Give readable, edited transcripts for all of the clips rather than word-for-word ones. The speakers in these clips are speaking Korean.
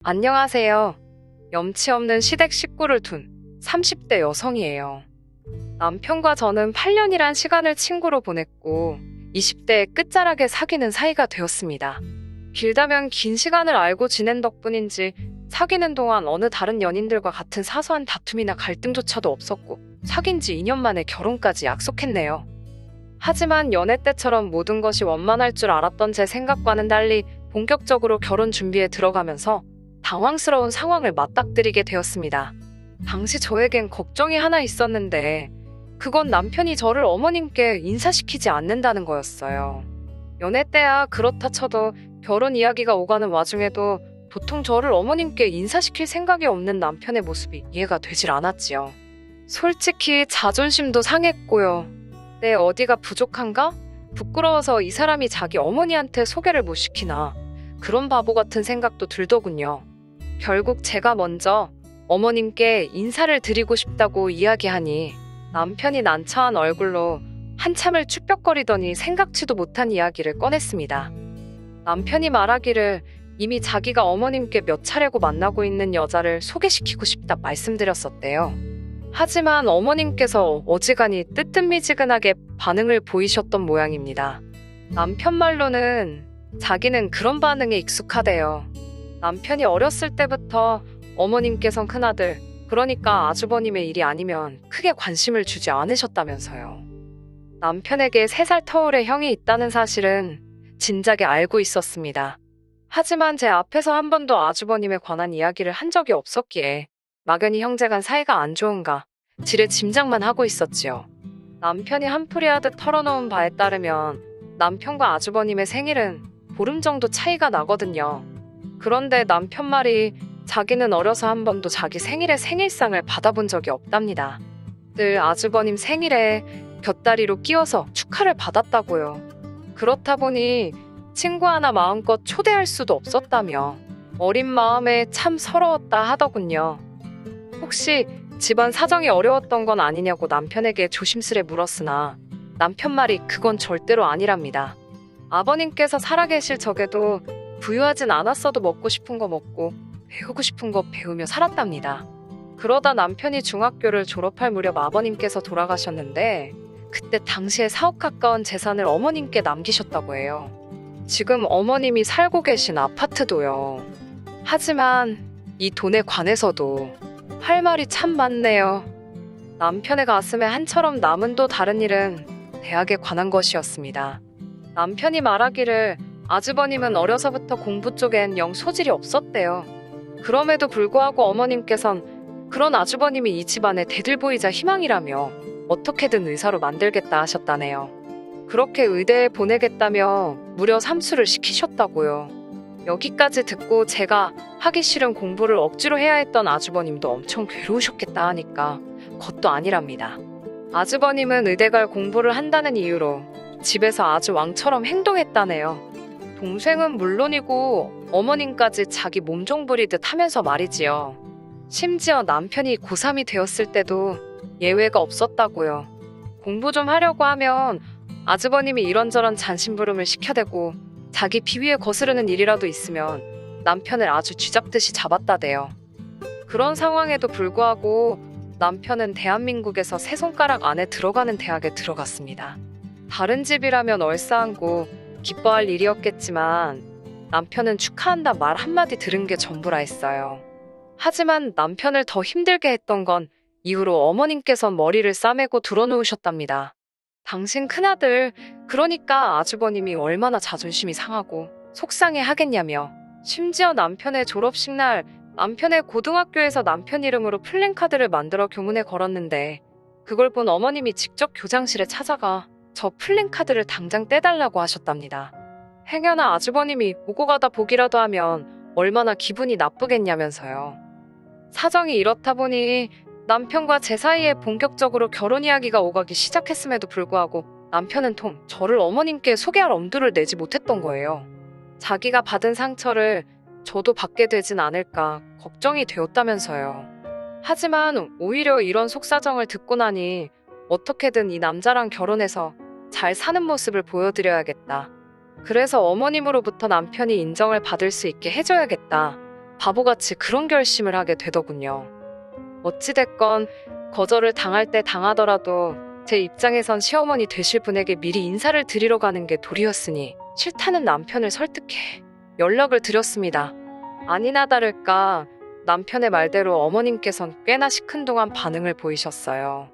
안녕하세요. 염치 없는 시댁 식구를 둔 30대 여성이에요. 남편과 저는 8년이란 시간을 친구로 보냈고 20대의 끝자락에 사귀는 사이가 되었습니다. 길다면 긴 시간을 알고 지낸 덕분인지 사귀는 동안 어느 다른 연인들과 같은 사소한 다툼이나 갈등조차도 없었고 사귄 지 2년 만에 결혼까지 약속했네요. 하지만 연애 때처럼 모든 것이 원만할 줄 알았던 제 생각과는 달리 본격적으로 결혼 준비에 들어가면서 당황스러운 상황을 맞닥뜨리게 되었습니다. 당시 저에겐 걱정이 하나 있었는데 그건 남편이 저를 어머님께 인사시키지 않는다는 거였어요. 연애 때야 그렇다 쳐도 결혼 이야기가 오가는 와중에도 도통 저를 어머님께 인사시킬 생각이 없는 남편의 모습이 이해가 되질 않았지요. 솔직히 자존심도 상했고요. 내 어디가 부족한가? 부끄러워서 이 사람이 자기 어머니한테 소개를 못 시키나 그런 바보 같은 생각도 들더군요. 결국 제가 먼저 어머님께 인사를 드리고 싶다고 이야기하니 남편이 난처한 얼굴로 한참을 쭈뼛거리더니 생각지도 못한 이야기를 꺼냈습니다. 남편이 말하기를 이미 자기가 어머님께 몇 차례고 만나고 있는 여자를 소개시키고 싶다 말씀드렸었대요. 하지만 어머님께서 어지간히 뜨뜻미지근하게 반응을 보이셨던 모양입니다. 남편 말로는 자기는 그런 반응에 익숙하대요. 남편이 어렸을 때부터 어머님께선 큰아들, 그러니까 아주버님의 일이 아니면 크게 관심을 주지 않으셨다면서요. 남편에게 3살 터울의 형이 있다는 사실은 진작에 알고 있었습니다. 하지만 제 앞에서 한 번도 아주버님에 관한 이야기를 한 적이 없었기에 막연히 형제간 사이가 안 좋은가 지레 짐작만 하고 있었지요. 남편이 한풀이 하듯 털어놓은 바에 따르면 남편과 아주버님의 생일은 보름 정도 차이가 나거든요. 그런데 남편 말이 자기는 어려서 한 번도 자기 생일에 생일상을 받아본 적이 없답니다. 늘 아주버님 생일에 곁다리로 끼워서 축하를 받았다고요. 그렇다 보니 친구 하나 마음껏 초대할 수도 없었다며 어린 마음에 참 서러웠다 하더군요. 혹시 집안 사정이 어려웠던 건 아니냐고 남편에게 조심스레 물었으나 남편 말이 그건 절대로 아니랍니다. 아버님께서 살아계실 적에도 부유하진 않았어도 먹고 싶은 거 먹고 배우고 싶은 거 배우며 살았답니다. 그러다 남편이 중학교를 졸업할 무렵 아버님께서 돌아가셨는데 그때 당시에 4억 가까운 재산을 어머님께 남기셨다고 해요. 지금 어머님이 살고 계신 아파트도요. 하지만 이 돈에 관해서도 할 말이 참 많네요. 남편의 가슴에 한처럼 남은 또 다른 일은 대학에 관한 것이었습니다. 남편이 말하기를 아주버님은 어려서부터 공부 쪽엔 영 소질이 없었대요. 그럼에도 불구하고 어머님께선 그런 아주버님이 이 집안의 대들보이자 희망이라며 어떻게든 의사로 만들겠다 하셨다네요. 그렇게 의대에 보내겠다며 무려 삼수를 시키셨다고요. 여기까지 듣고 제가 하기 싫은 공부를 억지로 해야 했던 아주버님도 엄청 괴로우셨겠다 하니까 그것도 아니랍니다. 아주버님은 의대 갈 공부를 한다는 이유로 집에서 아주 왕처럼 행동했다네요. 동생은 물론이고 어머님까지 자기 몸종 부리듯 하면서 말이지요. 심지어 남편이 고3이 되었을 때도 예외가 없었다고요. 공부 좀 하려고 하면 아주버님이 이런저런 잔심부름을 시켜대고 자기 비위에 거스르는 일이라도 있으면 남편을 아주 쥐잡듯이 잡았다대요. 그런 상황에도 불구하고 남편은 대한민국에서 3손가락 안에 들어가는 대학에 들어갔습니다. 다른 집이라면 얼싸안고 기뻐할 일이었겠지만 남편은 축하한다 말 한마디 들은 게 전부라 했어요. 하지만 남편을 더 힘들게 했던 건 이후로 어머님께서 머리를 싸매고 드러누우셨답니다. 당신 큰아들, 그러니까 아주버님이 얼마나 자존심이 상하고 속상해 하겠냐며 심지어 남편의 졸업식 날 남편의 고등학교에서 남편 이름으로 플랜카드를 만들어 교문에 걸었는데 그걸 본 어머님이 직접 교장실에 찾아가 저 플랜카드를 당장 떼달라고 하셨답니다. 행여나 아주버님이 오고 가다 보기라도 하면 얼마나 기분이 나쁘겠냐면서요. 사정이 이렇다 보니 남편과 제 사이에 본격적으로 결혼 이야기가 오가기 시작했음에도 불구하고 남편은 통 저를 어머님께 소개할 엄두를 내지 못했던 거예요. 자기가 받은 상처를 저도 받게 되진 않을까 걱정이 되었다면서요. 하지만 오히려 이런 속사정을 듣고 나니 어떻게든 이 남자랑 결혼해서 잘 사는 모습을 보여드려야겠다. 그래서 어머님으로부터 남편이 인정을 받을 수 있게 해줘야겠다. 바보같이 그런 결심을 하게 되더군요. 어찌됐건 거절을 당할 때 당하더라도 제 입장에선 시어머니 되실 분에게 미리 인사를 드리러 가는 게 도리였으니 싫다는 남편을 설득해 연락을 드렸습니다. 아니나 다를까 남편의 말대로 어머님께선 꽤나 시큰둥한 반응을 보이셨어요.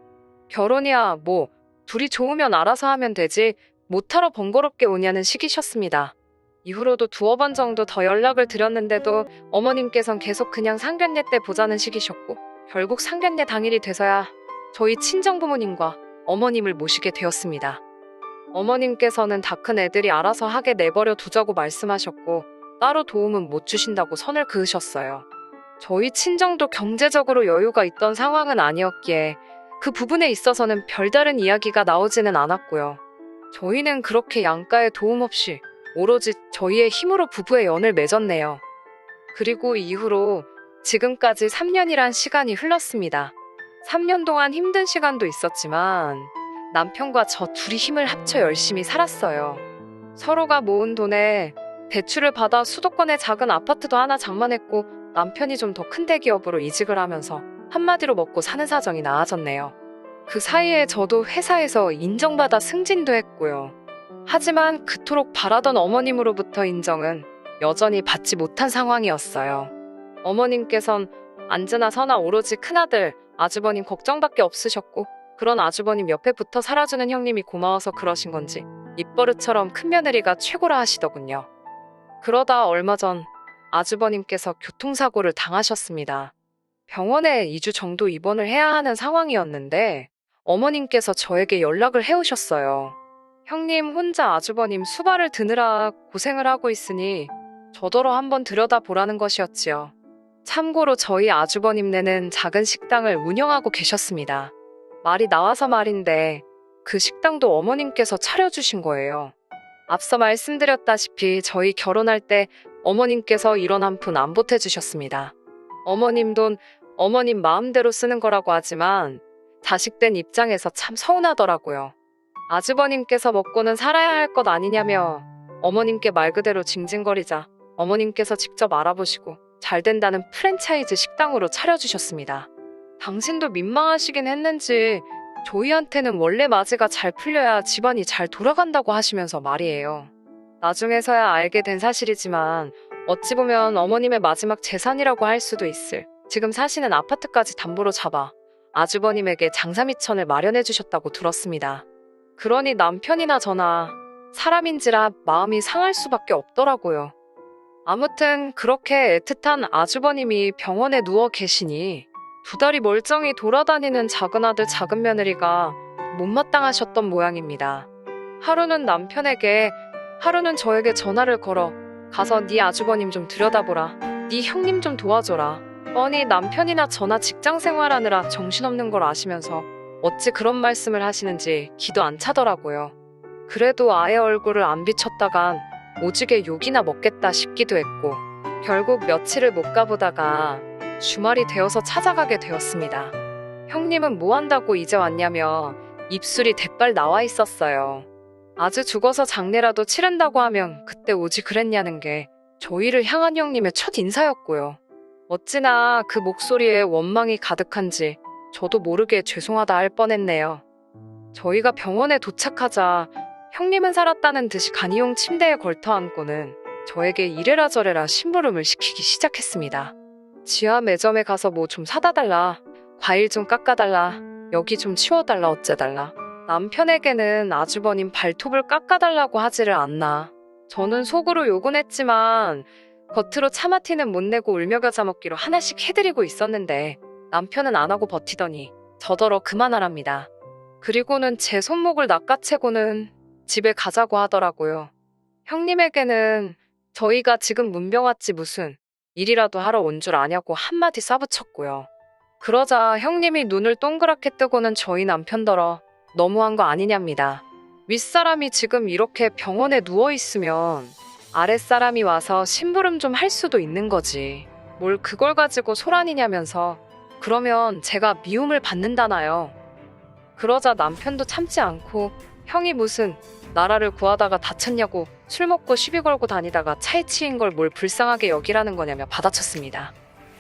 결혼이야 뭐 둘이 좋으면 알아서 하면 되지 못하러 번거롭게 오냐는 식이셨습니다. 이후로도 두어 번 정도 더 연락을 드렸는데도 어머님께선 계속 그냥 상견례 때 보자는 식이셨고 결국 상견례 당일이 돼서야 저희 친정부모님과 어머님을 모시게 되었습니다. 어머님께서는 다 큰 애들이 알아서 하게 내버려 두자고 말씀하셨고 따로 도움은 못 주신다고 선을 그으셨어요. 저희 친정도 경제적으로 여유가 있던 상황은 아니었기에 그 부분에 있어서는 별다른 이야기가 나오지는 않았고요. 저희는 그렇게 양가의 도움 없이 오로지 저희의 힘으로 부부의 연을 맺었네요. 그리고 이후로 지금까지 3년이란 시간이 흘렀습니다. 3년 동안 힘든 시간도 있었지만 남편과 저 둘이 힘을 합쳐 열심히 살았어요. 서로가 모은 돈에 대출을 받아 수도권의 작은 아파트도 하나 장만했고 남편이 좀 더 큰 대기업으로 이직을 하면서 한마디로 먹고 사는 사정이 나아졌네요. 그 사이에 저도 회사에서 인정받아 승진도 했고요. 하지만 그토록 바라던 어머님으로부터 인정은 여전히 받지 못한 상황이었어요. 어머님께선 안즈나 서나 오로지 큰아들, 아주버님 걱정밖에 없으셨고 그런 아주버님 옆에 붙어 살아주는 형님이 고마워서 그러신 건지 입버릇처럼 큰며느리가 최고라 하시더군요. 그러다 얼마 전 아주버님께서 교통사고를 당하셨습니다. 병원에 2주 정도 입원을 해야 하는 상황이었는데 어머님께서 저에게 연락을 해오셨어요. 형님 혼자 아주버님 수발을 드느라 고생을 하고 있으니 저더러 한번 들여다보라는 것이었지요. 참고로 저희 아주버님네는 작은 식당을 운영하고 계셨습니다. 말이 나와서 말인데 그 식당도 어머님께서 차려주신 거예요. 앞서 말씀드렸다시피 저희 결혼할 때 어머님께서 1원 한 푼 안 보태주셨습니다. 어머님 돈 어머님 마음대로 쓰는 거라고 하지만 자식된 입장에서 참 서운하더라고요. 아주버님께서 먹고는 살아야 할 것 아니냐며 어머님께 말 그대로 징징거리자 어머님께서 직접 알아보시고 잘 된다는 프랜차이즈 식당으로 차려주셨습니다. 당신도 민망하시긴 했는지 저희한테는 원래 맞이가 잘 풀려야 집안이 잘 돌아간다고 하시면서 말이에요. 나중에서야 알게 된 사실이지만 어찌 보면 어머님의 마지막 재산이라고 할 수도 있을 지금 사시는 아파트까지 담보로 잡아 아주버님에게 장사미천을 마련해 주셨다고 들었습니다. 그러니 남편이나 저나 사람인지라 마음이 상할 수밖에 없더라고요. 아무튼 그렇게 애틋한 아주버님이 병원에 누워 계시니 두 달이 멀쩡히 돌아다니는 작은아들 작은며느리가 못마땅하셨던 모양입니다. 하루는 남편에게 하루는 저에게 전화를 걸어 가서 네 아주버님 좀 들여다보라. 네 형님 좀 도와줘라. 뻔히 남편이나 저나 직장 생활하느라 정신없는 걸 아시면서 어찌 그런 말씀을 하시는지 기도 안 차더라고요. 그래도 아예 얼굴을 안 비쳤다간 오지게 욕이나 먹겠다 싶기도 했고 결국 며칠을 못 가보다가 주말이 되어서 찾아가게 되었습니다. 형님은 뭐 한다고 이제 왔냐며 입술이 대빨 나와 있었어요. 아주 죽어서 장례라도 치른다고 하면 그때 오지 그랬냐는 게 저희를 향한 형님의 첫 인사였고요. 어찌나 그 목소리에 원망이 가득한지 저도 모르게 죄송하다 할 뻔했네요. 저희가 병원에 도착하자 형님은 살았다는 듯이 간이용 침대에 걸터앉고는 저에게 이래라 저래라 심부름을 시키기 시작했습니다. 지하 매점에 가서 뭐 좀 사다 달라. 과일 좀 깎아달라. 여기 좀 치워달라 어째달라. 남편에게는 아주버님 발톱을 깎아달라고 하지를 않나. 저는 속으로 욕은 했지만 겉으로 차마티는 못 내고 울며 겨자 먹기로 하나씩 해드리고 있었는데 남편은 안 하고 버티더니 저더러 그만하랍니다. 그리고는 제 손목을 낚아채고는 집에 가자고 하더라고요. 형님에게는 저희가 지금 문병 왔지 무슨 일이라도 하러 온 줄 아냐고 한마디 쏴붙였고요. 그러자 형님이 눈을 동그랗게 뜨고는 저희 남편더러 너무한 거 아니냐입니다. 윗사람이 지금 이렇게 병원에 누워있으면 아랫사람이 와서 심부름 좀 할 수도 있는 거지. 뭘 그걸 가지고 소란이냐면서 그러면 제가 미움을 받는다나요. 그러자 남편도 참지 않고 형이 무슨 나라를 구하다가 다쳤냐고 술 먹고 시비 걸고 다니다가 차에 치인 걸 뭘 불쌍하게 여기라는 거냐며 받아쳤습니다.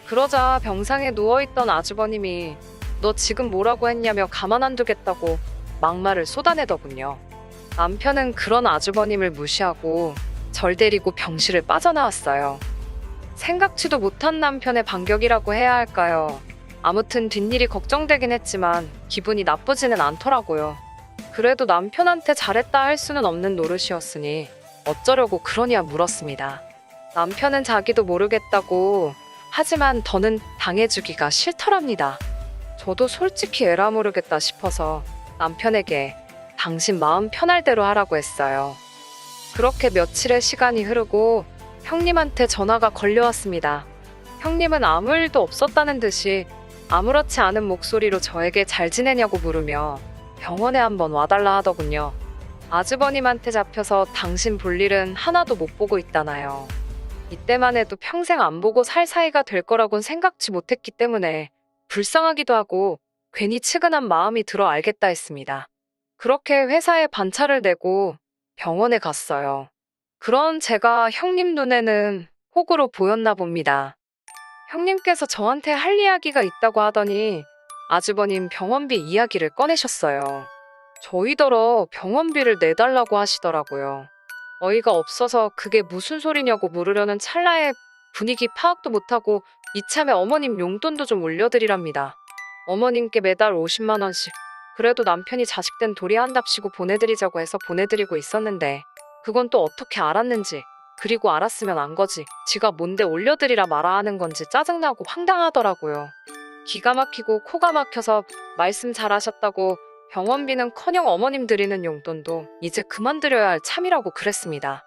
그러자 병상에 누워있던 아주버님이 너 지금 뭐라고 했냐며 가만 안 두겠다고 막말을 쏟아내더군요. 남편은 그런 아주버님을 무시하고 절 데리고 병실을 빠져나왔어요. 생각지도 못한 남편의 반격이라고 해야 할까요? 아무튼 뒷일이 걱정되긴 했지만 기분이 나쁘지는 않더라고요. 그래도 남편한테 잘했다 할 수는 없는 노릇이었으니 어쩌려고 그러냐 물었습니다. 남편은 자기도 모르겠다고 하지만 더는 당해주기가 싫더랍니다. 저도 솔직히 에라 모르겠다 싶어서 남편에게 당신 마음 편할 대로 하라고 했어요. 그렇게 며칠의 시간이 흐르고 형님한테 전화가 걸려왔습니다. 형님은 아무 일도 없었다는 듯이 아무렇지 않은 목소리로 저에게 잘 지내냐고 물으며 병원에 한번 와달라 하더군요. 아주버님한테 잡혀서 당신 볼 일은 하나도 못 보고 있다나요. 이때만 해도 평생 안 보고 살 사이가 될 거라곤 생각지 못했기 때문에 불쌍하기도 하고 괜히 측은한 마음이 들어 알겠다 했습니다. 그렇게 회사에 반차를 내고 병원에 갔어요. 그런 제가 형님 눈에는 호구로 보였나 봅니다. 형님께서 저한테 할 이야기가 있다고 하더니 아주버님 병원비 이야기를 꺼내셨어요. 저희더러 병원비를 내달라고 하시더라고요. 어이가 없어서 그게 무슨 소리냐고 물으려는 찰나에 분위기 파악도 못하고 이참에 어머님 용돈도 좀 올려드리랍니다. 어머님께 매달 50만 원씩. 그래도 남편이 자식된 도리 한답시고 보내드리자고 해서 보내드리고 있었는데 그건 또 어떻게 알았는지, 그리고 알았으면 안 거지 지가 뭔데 올려드리라 말아 하는 건지 짜증나고 황당하더라고요. 기가 막히고 코가 막혀서 말씀 잘하셨다고 병원비는커녕 어머님 드리는 용돈도 이제 그만 드려야 할 참이라고 그랬습니다.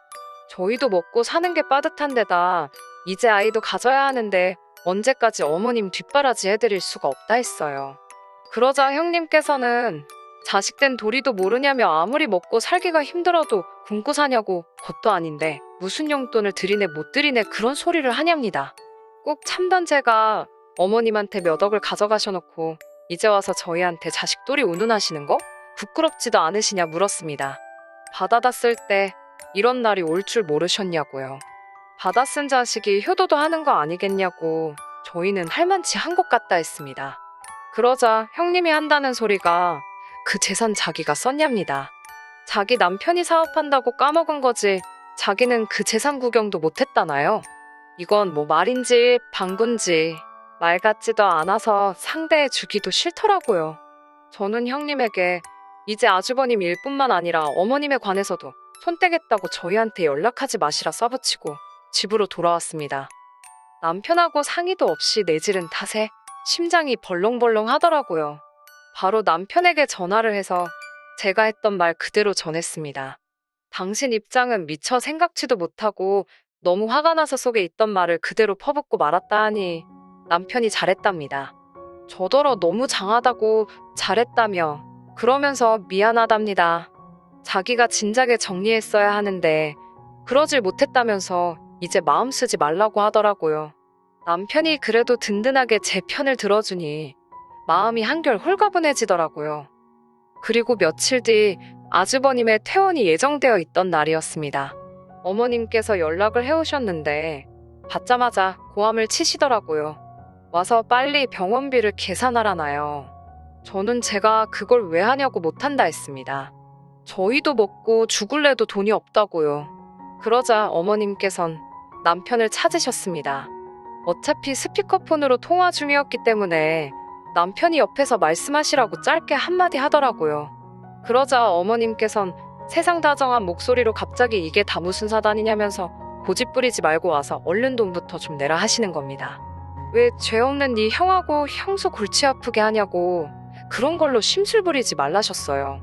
저희도 먹고 사는 게 빠듯한 데다 이제 아이도 가져야 하는데 언제까지 어머님 뒷바라지 해드릴 수가 없다 했어요. 그러자 형님께서는 자식된 도리도 모르냐며 아무리 먹고 살기가 힘들어도 굶고 사냐고 것도 아닌데 무슨 용돈을 드리네 못 드리네 그런 소리를 하냐입니다. 꼭 참던 제가 어머님한테 몇 억을 가져가셔놓고 이제 와서 저희한테 자식돌이 운운하시는 거? 부끄럽지도 않으시냐 물었습니다. 받아다 쓸 때 이런 날이 올 줄 모르셨냐고요. 받아 쓴 자식이 효도도 하는 거 아니겠냐고 저희는 할만치 한 것 같다 했습니다. 그러자 형님이 한다는 소리가 그 재산 자기가 썼냐입니다. 자기 남편이 사업한다고 까먹은 거지 자기는 그 재산 구경도 못했다나요? 이건 뭐 말인지 방군지 말 같지도 않아서 상대해 주기도 싫더라고요. 저는 형님에게 이제 아주버님 일뿐만 아니라 어머님에 관해서도 손 떼겠다고 저희한테 연락하지 마시라 써붙이고 집으로 돌아왔습니다. 남편하고 상의도 없이 내지른 탓에 심장이 벌렁벌렁 하더라고요. 바로 남편에게 전화를 해서 제가 했던 말 그대로 전했습니다. 당신 입장은 미처 생각지도 못하고 너무 화가 나서 속에 있던 말을 그대로 퍼붓고 말았다 하니 남편이 잘했답니다. 저더러 너무 장하다고 잘했다며 그러면서 미안하답니다. 자기가 진작에 정리했어야 하는데 그러질 못했다면서 이제 마음 쓰지 말라고 하더라고요. 남편이 그래도 든든하게 제 편을 들어주니 마음이 한결 홀가분해지더라고요. 그리고 며칠 뒤 아주버님의 퇴원이 예정되어 있던 날이었습니다. 어머님께서 연락을 해오셨는데 받자마자 고함을 치시더라고요. 와서 빨리 병원비를 계산하라나요. 저는 제가 그걸 왜 하냐고 못한다 했습니다. 저희도 먹고 죽을래도 돈이 없다고요. 그러자 어머님께선 남편을 찾으셨습니다. 어차피 스피커폰으로 통화 중이었기 때문에 남편이 옆에서 말씀하시라고 짧게 한마디 하더라고요. 그러자 어머님께선 세상다정한 목소리로 갑자기 이게 다 무슨 사단이냐면서 고집 부리지 말고 와서 얼른 돈부터 좀 내라 하시는 겁니다. 왜 죄 없는 네 형하고 형수 골치 아프게 하냐고 그런 걸로 심술 부리지 말라셨어요.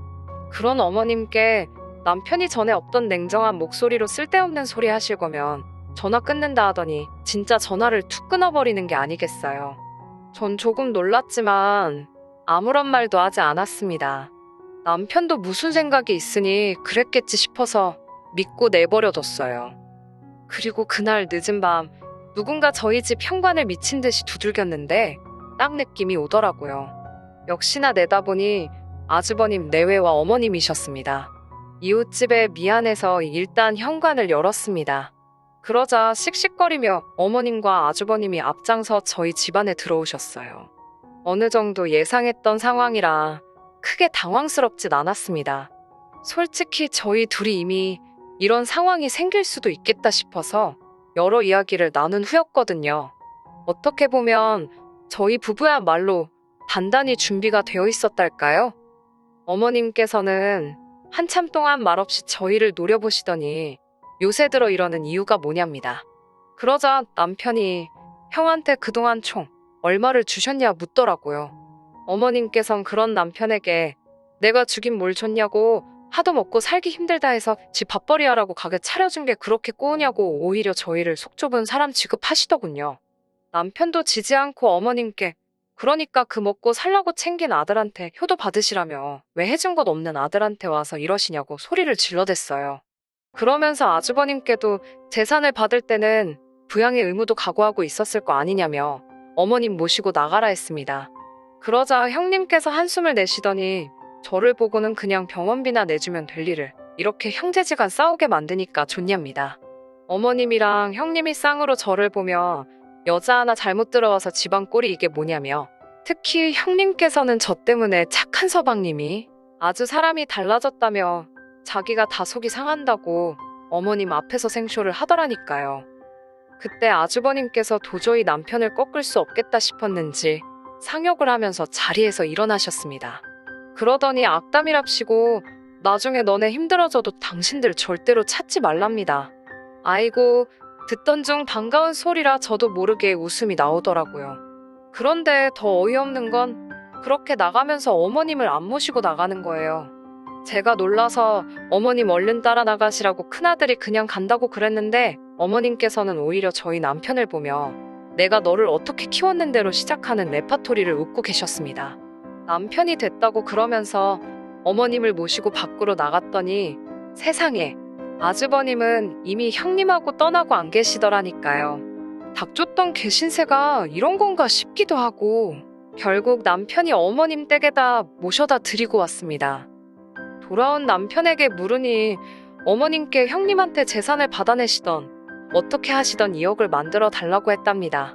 그런 어머님께 남편이 전에 없던 냉정한 목소리로 쓸데없는 소리 하실 거면 전화 끊는다 하더니 진짜 전화를 툭 끊어버리는 게 아니겠어요. 전 조금 놀랐지만 아무런 말도 하지 않았습니다. 남편도 무슨 생각이 있으니 그랬겠지 싶어서 믿고 내버려뒀어요. 그리고 그날 늦은 밤 누군가 저희 집 현관을 미친 듯이 두들겼는데 딱 느낌이 오더라고요. 역시나 내다보니 아주버님 내외와 어머님이셨습니다. 이웃집에 미안해서 일단 현관을 열었습니다. 그러자 씩씩거리며 어머님과 아주버님이 앞장서 저희 집안에 들어오셨어요. 어느 정도 예상했던 상황이라 크게 당황스럽진 않았습니다. 솔직히 저희 둘이 이미 이런 상황이 생길 수도 있겠다 싶어서 여러 이야기를 나눈 후였거든요. 어떻게 보면 저희 부부야말로 단단히 준비가 되어 있었달까요? 어머님께서는 한참 동안 말없이 저희를 노려보시더니 요새 들어 이러는 이유가 뭐냐입니다. 그러자 남편이 형한테 그동안 총 얼마를 주셨냐 묻더라고요. 어머님께선 그런 남편에게 내가 주긴 뭘 줬냐고 하도 먹고 살기 힘들다 해서 집 밥벌이 하라고 가게 차려준 게 그렇게 꼬우냐고 오히려 저희를 속 좁은 사람 취급하시더군요. 남편도 지지 않고 어머님께 그러니까 그 먹고 살라고 챙긴 아들한테 효도 받으시라며 왜 해준 것 없는 아들한테 와서 이러시냐고 소리를 질러댔어요. 그러면서 아주버님께도 재산을 받을 때는 부양의 의무도 각오하고 있었을 거 아니냐며 어머님 모시고 나가라 했습니다. 그러자 형님께서 한숨을 내쉬더니 저를 보고는 그냥 병원비나 내주면 될 일을 이렇게 형제지간 싸우게 만드니까 좋냐입니다. 어머님이랑 형님이 쌍으로 저를 보며 여자 하나 잘못 들어와서 집안 꼴이 이게 뭐냐며 특히 형님께서는 저 때문에 착한 서방님이 아주 사람이 달라졌다며 자기가 다 속이 상한다고 어머님 앞에서 생쇼를 하더라니까요. 그때 아주버님께서 도저히 남편을 꺾을 수 없겠다 싶었는지 상욕을 하면서 자리에서 일어나셨습니다. 그러더니 악담이랍시고 나중에 너네 힘들어져도 당신들 절대로 찾지 말랍니다. 아이고 듣던 중 반가운 소리라 저도 모르게 웃음이 나오더라고요. 그런데 더 어이없는 건 그렇게 나가면서 어머님을 안 모시고 나가는 거예요. 제가 놀라서 어머님 얼른 따라 나가시라고 큰아들이 그냥 간다고 그랬는데 어머님께서는 오히려 저희 남편을 보며 내가 너를 어떻게 키웠는데로 시작하는 레파토리를 웃고 계셨습니다. 남편이 됐다고 그러면서 어머님을 모시고 밖으로 나갔더니 세상에 아주버님은 이미 형님하고 떠나고 안 계시더라니까요. 닥쳤던 개신세가 이런 건가 싶기도 하고 결국 남편이 어머님 댁에다 모셔다 드리고 왔습니다. 돌아온 남편에게 물으니 어머님께 형님한테 재산을 받아내시던 어떻게 하시던 2억을 만들어 달라고 했답니다.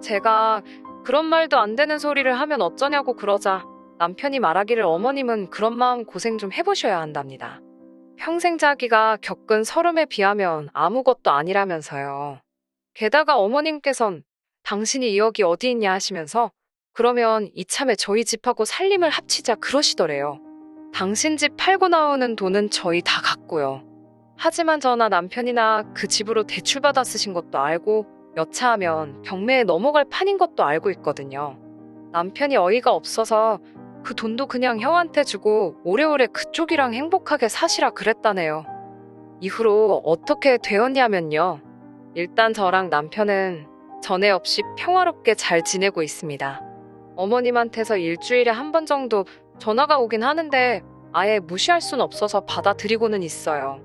제가 그런 말도 안 되는 소리를 하면 어쩌냐고 그러자 남편이 말하기를 어머님은 그런 마음 고생 좀 해보셔야 한답니다. 평생 자기가 겪은 서름에 비하면 아무것도 아니라면서요. 게다가 어머님께선 당신이 2억이 어디 있냐 하시면서 그러면 이참에 저희 집하고 살림을 합치자 그러시더래요. 당신 집 팔고 나오는 돈은 저희 다 갖고요. 하지만 저나 남편이나 그 집으로 대출받아 쓰신 것도 알고 여차하면 경매에 넘어갈 판인 것도 알고 있거든요. 남편이 어이가 없어서 그 돈도 그냥 형한테 주고 오래오래 그쪽이랑 행복하게 사시라 그랬다네요. 이후로 어떻게 되었냐면요. 일단 저랑 남편은 전에 없이 평화롭게 잘 지내고 있습니다. 어머님한테서 일주일에 한 번 정도 전화가 오긴 하는데 아예 무시할 순 없어서 받아들이고는 있어요.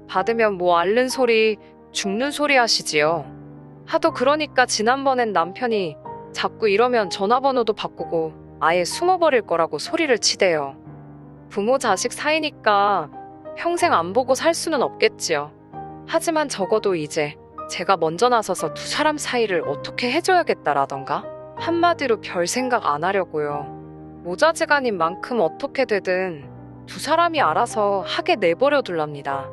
받으면 뭐 앓는 소리, 죽는 소리 하시지요. 하도 그러니까 지난번엔 남편이 자꾸 이러면 전화번호도 바꾸고 아예 숨어버릴 거라고 소리를 치대요. 부모 자식 사이니까 평생 안 보고 살 수는 없겠지요. 하지만 적어도 이제 제가 먼저 나서서 두 사람 사이를 어떻게 해줘야겠다라던가 한마디로 별 생각 안 하려고요. 모자지간인 만큼 어떻게 되든 두 사람이 알아서 하게 내버려 둘랍니다.